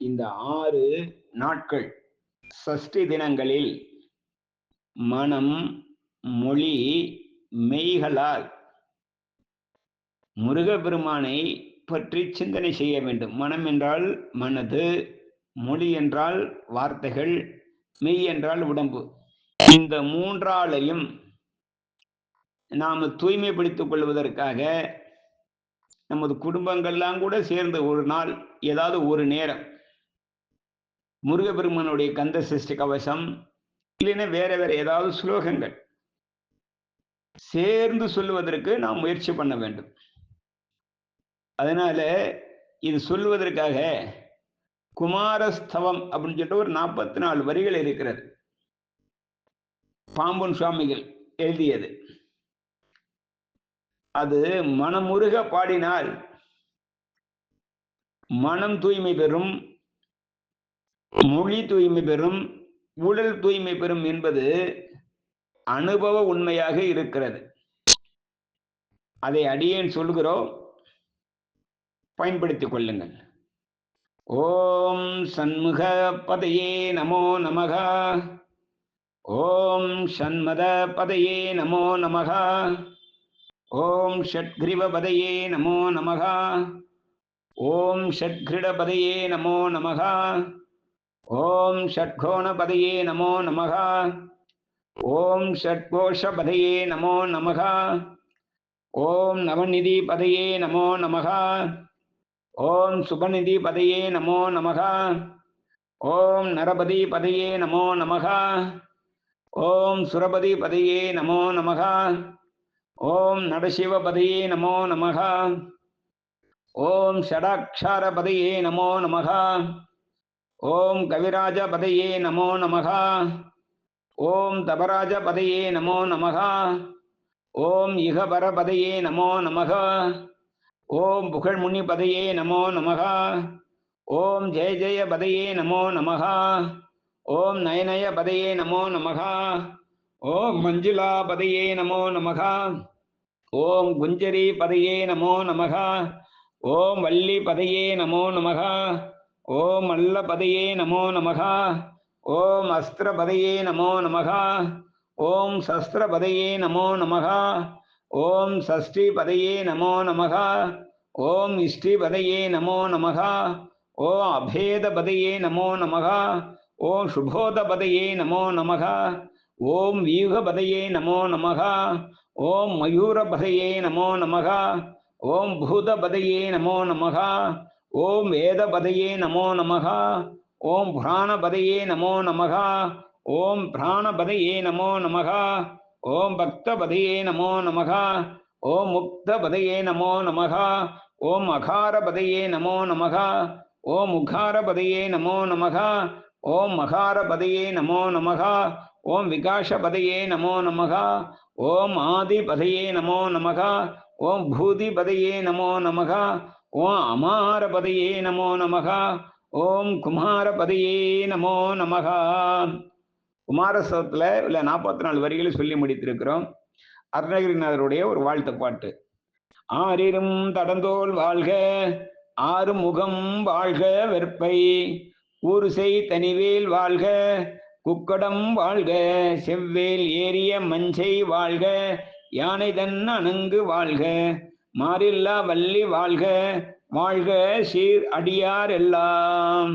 இந்த 6 நாட்கள் சஷ்டி தினங்களில் மனம், மொழி, மெய்களால் முருகப்பெருமானை பற்றி சிந்தனை செய்ய வேண்டும். மனம் என்றால் மனது, மொழி என்றால் வார்த்தைகள், மெய் என்றால் உடம்பு. இந்த மூன்றாலையும் நாம் தூய்மைப்படுத்திக் கொள்வதற்காக நமது குடும்பங்கள்லாம் கூட சேர்ந்து ஒரு நாள் ஏதாவது ஒரு நேரம் முருகப்பெருமானுடைய கந்த சஷ்டி கவசம் இல்லைன்னா வேற வேற ஏதாவது ஸ்லோகங்கள் சேர்ந்து சொல்லுவதற்கு நாம் முயற்சி பண்ண வேண்டும். அதனால இது சொல்வதற்காக குமாரஸ்தவம் அப்படின்னு சொல்லிட்டு ஒரு 44 வரிகள் இருக்கிறது. பாம்பன் சுவாமிகள் எழுதியது. அது மனமுருக பாடினால் மனம் தூய்மை பெறும், மொழி தூய்மை பெறும், உடல் தூய்மை பெறும் என்பது அனுபவ உண்மையாக இருக்கிறது. அதை அடியேன் சொல்கிறோம், பயன்படுத்திக் கொள்ளுங்கள். ஓம் சண்முக பதையே நமோ நமக. ஓம் சண்மத பதையே நமோ நமக. ஓம் ஷட்கிரிவ பதையே நமோ நமக. ஓம் ஷட்கிருட பதையே நமோ நமக. ஓம் ஷட்கோண பதையே நமோ நமக. ஓம் ஷட்கோஷ பதையே நமோ நமக. ஓம் நவநிதி பதையே நமோ நமக. ஓம் சுபநிதி பதையே நமோ நமக. ஓம் நரபதி பதையே நமோ நமக. ஓம் சுரபதி பதையே நமோ நமக. ஓம் நடசிவ பதையே நமோ நமக. ஓம் ஷடாக்ஷார பதையே நமோ நமக. ஓம் கவிராஜ பதையே நமோ நமக. ஓம் தபராஜ பதையே நமோ நமக. ஓம் இகபர பதையே நமோ நமக. ஓம் புகழ்முனி பதையே நமோ நமக. ஓம் ஜெய ஜெய பதையே நமோ நமக. ஓம் நயனய பதையே நமோ நமக. ஓம் மஞ்சுளா பதையே நமோ நமக. ஓம் குஞ்சரி பதையே நமோ நமக. ஓம் வள்ளி பதையே நமோ நமக. ஓம் அல்ல பதையே நமோ நமக. ஓம் அஸ்திர பதையே நமோ நமக. ஓம் சஸ்திர பதையே நமோ நமக. ஓம் சஷ்டி பதையே நமோ நமக. ஓம் இஷ்டி பதையே நமோ நமக. ஓம் அபேத பதையே நமோ நமக. ஓம் சுபோத பதையே நமோ நமக. ஓம் வியூக பதையே நமோ நமக. ஓம் மயூர பதையே நமோ நமக. ஓம் பூத பதையே நமோ நமக. ஓம் வேத பதையே நமோ நமக. ஓம் புராண பதையே நமோ நமக. ஓம் பிராண பதையே நமோ நமக. ஓம் பக்த பதையே நமோ நமக. ஓம் முக்த பதையே நமோ நமக. ஓம் அகார பதையே நமோ நமக. ஓம் உகார பதையே நமோ நமக. ஓம் மகார பதையே நமோ நமக. ஓம் விகாஷ பதையே நமோ நமக. ஓம் ஆதி பதையே நமோ நமக. ஓம் பூதி பதையே நமோ நமக. ஓம் அமார பதையே நமோ நமக. ஓம் குமார பதையே நமோ நமக. குமாரஸ்தவத்தில் உள்ள 44 வரிகளை சொல்லி முடித்திருக்கிறோம். அருணகிரிநாதருடைய ஒரு வாழ்த்து பாட்டு. ஆரிரும் தடந்தோள் வாழ்க, ஆறு முகம் வாழ்க வெற்பை, ஊருசை தனிவேல் வாழ்க, குக்கடம் வாழ்க, செவ்வேல் ஏறிய மஞ்சை வாழ்க, யானை தன் அணங்கு வாழ்க, மாறில்லா வள்ளி வாழ்க, வாழ்க சீர் அடியார் எல்லாம்.